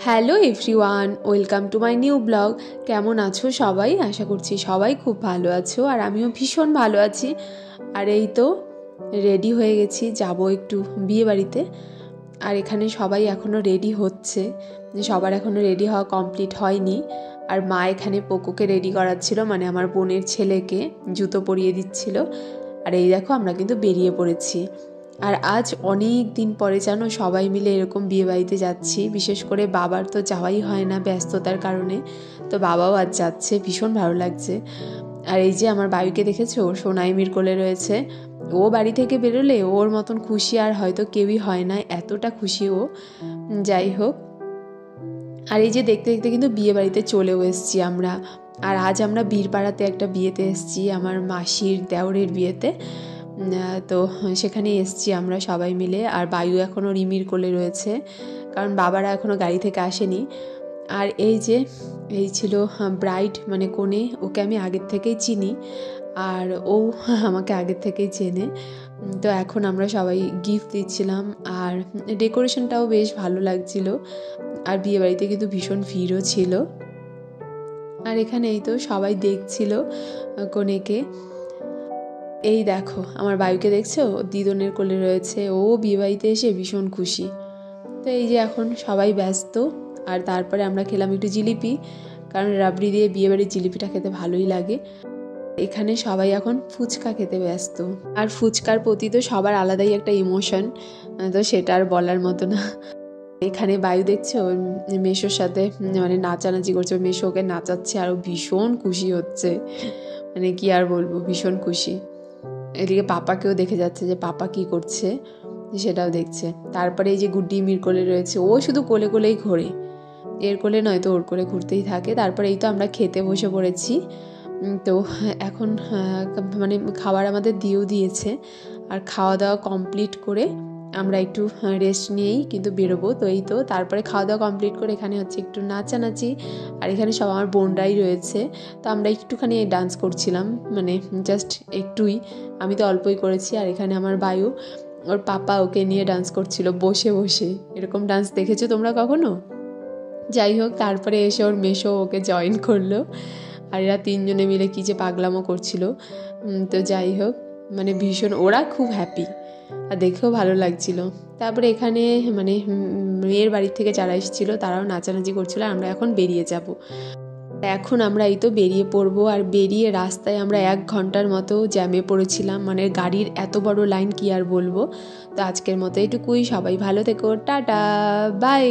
Hello everyone, welcome to my new blog. কেমন আছো সবাই? আশা করছি সবাই খুব ভালো আছো, আর আমিও ভীষণ ভালো আছি। আর এই তো রেডি হয়ে গেছি, যাব একটু বিয়ে বাড়িতে। আর এখানে সবাই এখনও রেডি হচ্ছে, সবার এখনও রেডি হওয়া কমপ্লিট হয়নি। আর মা এখানে পোকোকে রেডি করাচ্ছিল, মানে আমার বোনের ছেলেকে জুতো পরিয়ে দিচ্ছিল। আর এই দেখো আমরা কিন্তু বেরিয়ে পড়েছি। আর আজ অনেক দিন পরে জানো সবাই মিলে এরকম বিয়েবাড়িতে যাচ্ছি। বিশেষ করে বাবার তো যাওয়াই হয় না ব্যস্ততার কারণে, তো বাবাও আজ যাচ্ছে, ভীষণ ভালো লাগছে। আর এই যে আমার বাড়িকে দেখেছো, সোনাইমির কোলে রয়েছে। ও বাড়ি থেকে বেরোলে ওর মতন খুশি আর হয়তো কেউই হয় না, এতটা খুশি ও। যাই হোক, আর এই যে দেখতে দেখতে কিন্তু বিয়ে বাড়িতে চলেও এসেছি আমরা। আর আজ আমরা বীরপাড়াতে একটা বিয়েতে এসেছি, আমার মাসির দেওরের বিয়েতে। তো সেখানে এসেছি আমরা সবাই মিলে। আর বায়ু এখনও রিমির কোলে রয়েছে, কারণ বাবারা এখনও গাড়ি থেকে আসেনি। আর এই যে এই ছিল ব্রাইড, মানে কনে। ওকে আমি আগের থেকেই চিনি, আর ও আমাকে আগের থেকেই চেনে। তো এখন আমরা সবাই গিফট দিচ্ছিলাম, আর ডেকোরেশনটাও বেশ ভালো লাগছিল। আর বিয়েবাড়িতে কিন্তু ভীষণ ভিড়ও ছিল। আর এখানে এই তো সবাই দেখছিল কনেকে। এই দেখো আমার বায়ুকে দেখছো, দিদনের কোলে রয়েছে। ও বিয়েবাড়িতে এসে ভীষণ খুশি। তো এই যে এখন সবাই ব্যস্ত। আর তারপরে আমরা খেলাম একটু জিলিপি, কারণ রাবড়ি দিয়ে বিয়েবাড়ির জিলিপিটা খেতে ভালোই লাগে। এখানে সবাই এখন ফুচকা খেতে ব্যস্ত। আর ফুচকার প্রতি তো সবার আলাদাই একটা ইমোশন, তো সেটা আর বলার মতো না। এখানে বায়ু দেখছো মেশোর সাথে মানে নাচানাচি করছে, মেশো ওকে নাচাচ্ছে, আরও ভীষণ খুশি হচ্ছে। মানে কি আর বলবো, ভীষণ খুশি। এদিকে পাপাকেও দেখে যাচ্ছে যে পাপা কি করছে, সেটাও দেখছে। তারপরে এই যে গুড্ডি মির কোলে রয়েছে, ও শুধু কোলে কোলেই ঘোরে, এর কোলে নয় তো ওর কোলে ঘুরতেই থাকে। তারপরে এই তো আমরা খেতে বসে পড়েছি। তো এখন মানে খাবার আমাদের দিয়েও দিয়েছে। আর খাওয়া দাওয়া কমপ্লিট করে আমরা একটু রেস্ট নিয়েই কিন্তু বেরোবো। তো এই তো তারপরে খাওয়া দাওয়া কমপ্লিট করে এখানে হচ্ছে একটু নাচানাচি। আর এখানে সব আমার বোনরাই রয়েছে, তো আমরা একটুখানি ডান্স করছিলাম, মানে জাস্ট একটুই, আমি তো অল্পই করেছি। আর এখানে আমার বায়ু, ওর পাপা ওকে নিয়ে ডান্স করছিল বসে বসে। এরকম ডান্স দেখেছো তোমরা কখনো? যাই হোক, তারপরে এসে ওর মেশো ওকে জয়েন করলো। আর এরা তিনজনে মিলে কী যে পাগলামো করছিল। তো যাই হোক, মানে ভীষণ ওরা খুব হ্যাপি, আর দেখেও ভালো লাগছিল। তারপরে এখানে মানে মেয়ের বাড়ির থেকে যারা এসেছিলো তারাও নাচানাচি করছিল। আমরা এখন বেরিয়ে যাব। এখন আমরা এই তো বেরিয়ে পড়বো। আর বেরিয়ে রাস্তায় আমরা 1 ঘন্টার মতো জ্যামে পড়েছিলাম, মানে গাড়ির এত বড় লাইন কি আর বলবো। তো আজকের মতো এটুকুই, সবাই ভালো থেকো, টাটা বাই।